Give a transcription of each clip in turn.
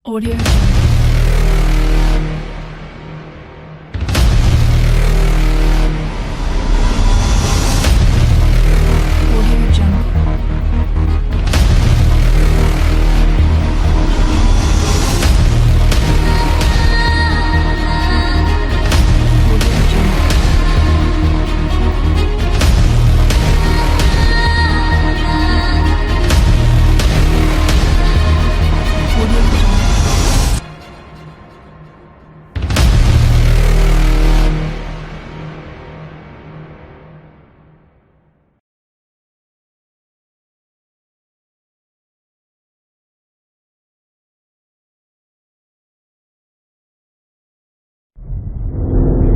Audio. Audio Jungle.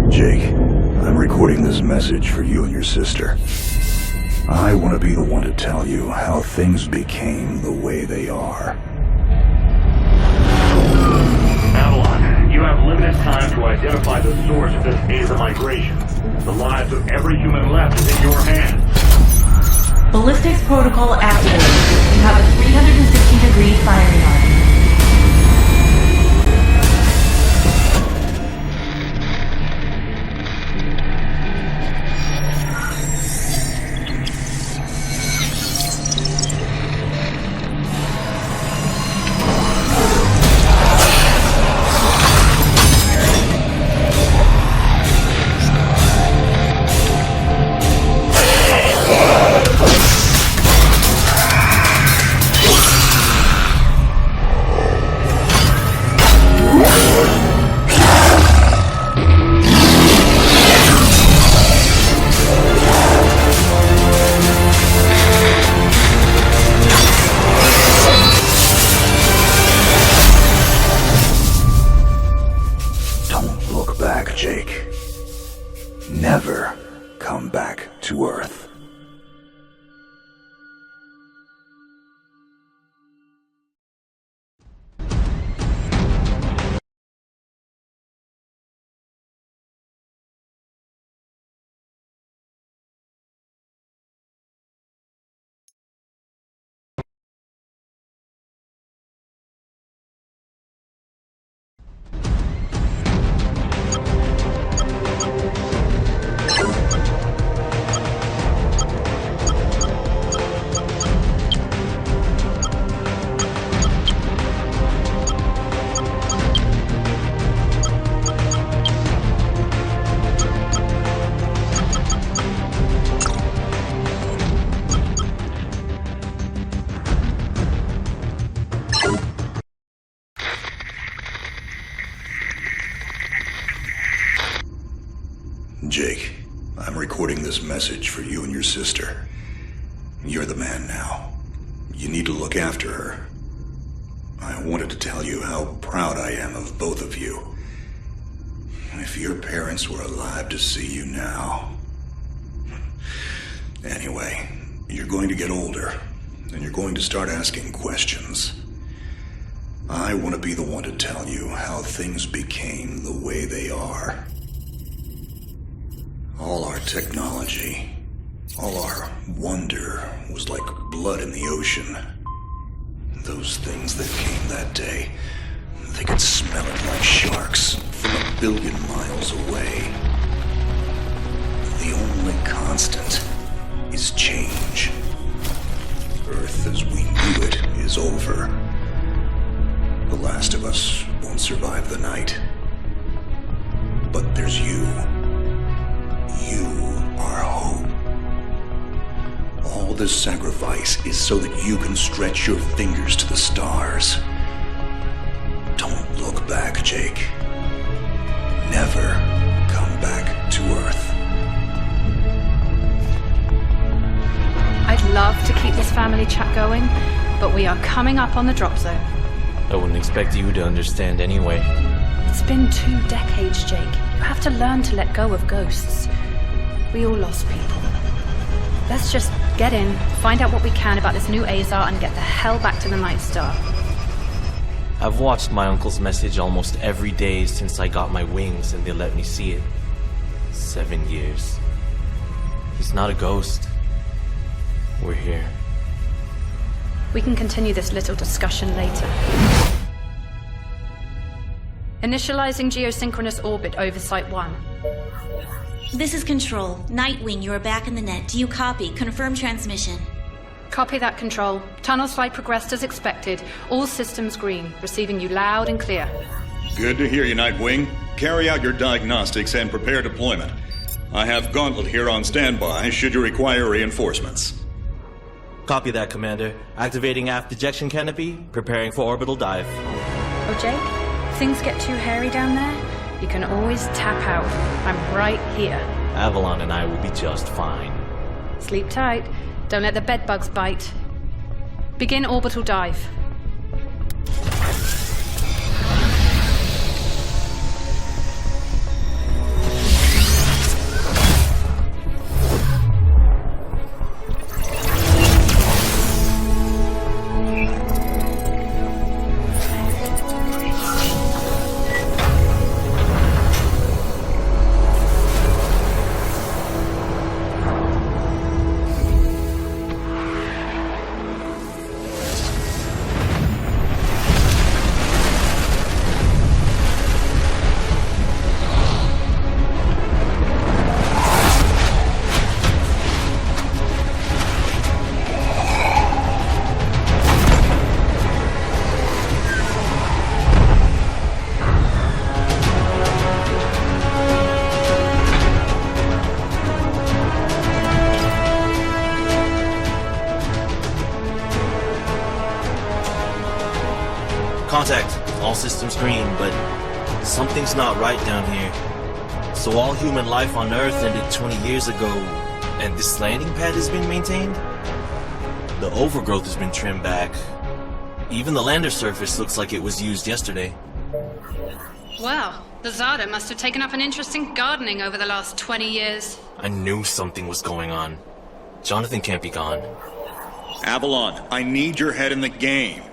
Jake, I'm recording this message for you and your sister. I want to be the one to tell you how things became the way they are. Avalon, you have limited time to identify the source of this XADA migration. The lives of every human left is in your hands. Ballistics protocol activated. You have a 360-degree firing arc. Jake. Never come back to Earth. Jake, I'm recording this message for you and your sister. You're the man now. You need to look after her. I wanted to tell you how proud I am of both of you. If your parents were alive to see you now. Anyway, you're going to get older, and you're going to start asking questions. I want to be the one to tell you how things became the way they are. All our technology, all our wonder was like blood in the ocean. Those things that came that day, they could smell it like sharks from 1 billion miles away. The only constant is change. Earth as we knew it is over. The last of us won't survive the night. But there's you. You are hope. All this sacrifice is so that you can stretch your fingers to the stars. Don't look back, Jake. Never come back to Earth. I'd love to keep this family chat going, but we are coming up on the drop zone. I wouldn't expect you to understand anyway. It's been 2 decades, Jake. You have to learn to let go of ghosts. We all lost people. Let's just get in, find out what we can about this new Azar, and get the hell back to the Night Star. I've watched my uncle's message almost every day since I got my wings and they let me see it. 7 years. He's not a ghost. We're here. We can continue this little discussion later. Initializing geosynchronous orbit over Site 1. This is Control. Nightwing, you are back in the net. Do you copy? Confirm transmission. Copy that, Control. Tunnel slide progressed as expected. All systems green. Receiving you loud and clear. Good to hear you, Nightwing. Carry out your diagnostics and prepare deployment. I have Gauntlet here on standby should you require reinforcements. Copy that, Commander. Activating aft ejection canopy, preparing for orbital dive. Oh, Jake? If things get too hairy down there, you can always tap out. I'm right here. Avalon and I will be just fine. Sleep tight. Don't let the bedbugs bite. Begin orbital dive. Contact. All systems green, but something's not right down here. So all human life on Earth ended 20 years ago, and this landing pad has been maintained? The overgrowth has been trimmed back. Even the lander surface looks like it was used yesterday. Well, the XADA must have taken up an interest in gardening over the last 20 years. I knew something was going on. Jonathan can't be gone. Avalon, I need your head in the game.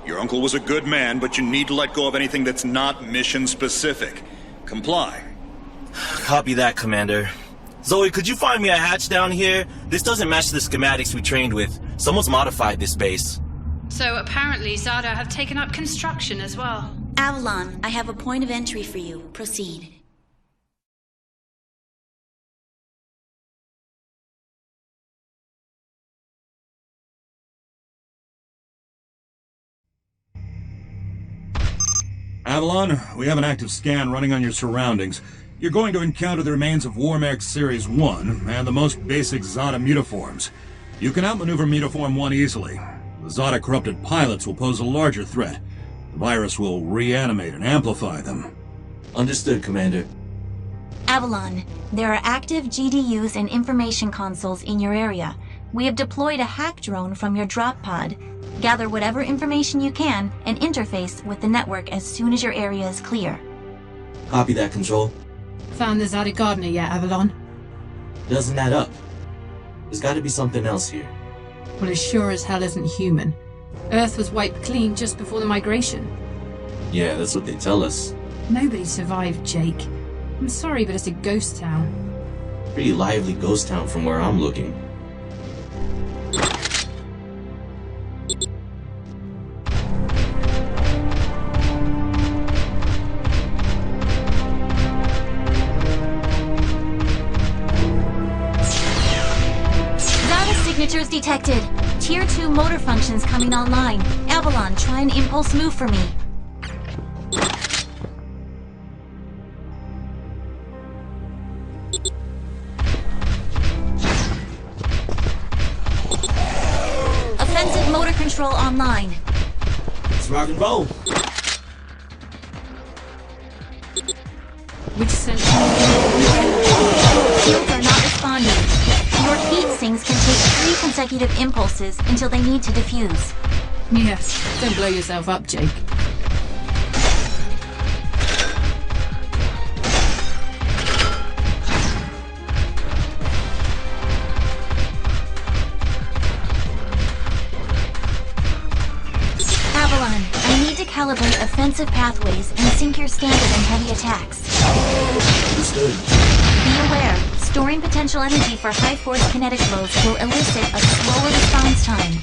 Your uncle was a good man, but you need to let go of anything that's not mission-specific. Comply. Copy that, Commander. Zoe, could you find me a hatch down here? This doesn't match the schematics we trained with. Someone's modified this base. So apparently XADA have taken up construction as well. Avalon, I have a point of entry for you. Proceed. Avalon, we have an active scan running on your surroundings. You're going to encounter the remains of War-Mech Series 1 and the most basic XADA mutaforms. You can outmaneuver Mutaform 1 easily. The XADA corrupted pilots will pose a larger threat. The virus will reanimate and amplify them. Understood, Commander. Avalon, there are active GDUs and information consoles in your area. We have deployed a hack drone from your drop pod. Gather whatever information you can and interface with the network as soon as your area is clear. Copy that, Control. Found the XADA gardener yet, Avalon? Doesn't add up. There's got to be something else here. Well, it sure as hell isn't human. Earth was wiped clean just before the migration. Yeah, that's what they tell us. Nobody survived, Jake. I'm sorry, but it's a ghost town. Pretty lively ghost town from where I'm looking. Signatures detected. Tier 2 motor functions coming online. Avalon, try an impulse move for me. Offensive motor control online. Let's rock and roll. Which sensor? Shields are not responding. Your heat sinks can take 3 consecutive impulses until they need to defuse. Yes, don't blow yourself up, Jake. Avalon, I need to calibrate offensive pathways and sync your standard and heavy attacks. Understood. Be aware, storing potential energy for high-force kinetic blows will elicit a slower response time.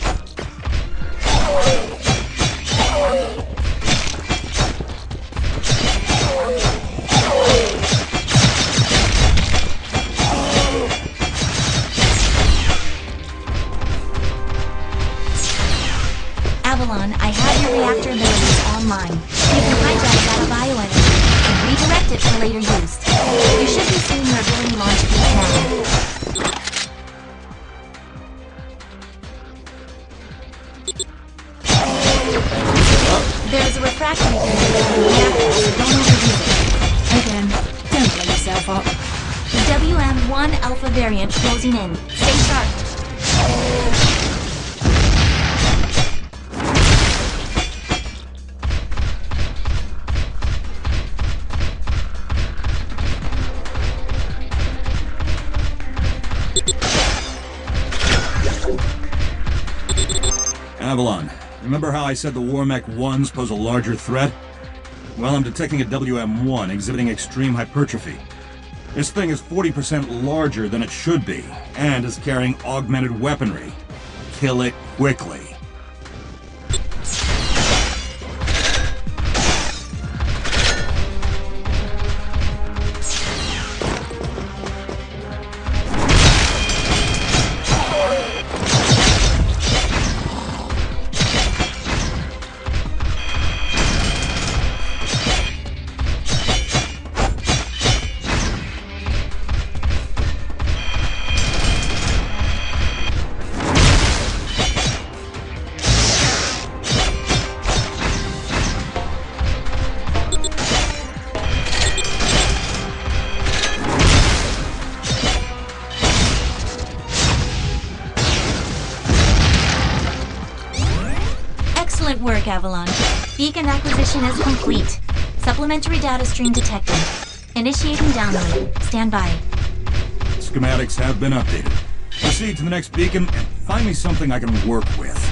variant closing in. Stay sharp. Avalon, remember how I said the War-Mech 1s pose a larger threat? Well, I'm detecting a WM1 exhibiting extreme hypertrophy. This thing is 40% larger than it should be, and is carrying augmented weaponry. Kill it quickly. Excellent work, Avalon. Beacon acquisition is complete. Supplementary data stream detected. Initiating download. Stand by. Schematics have been updated. Proceed to the next beacon and find me something I can work with.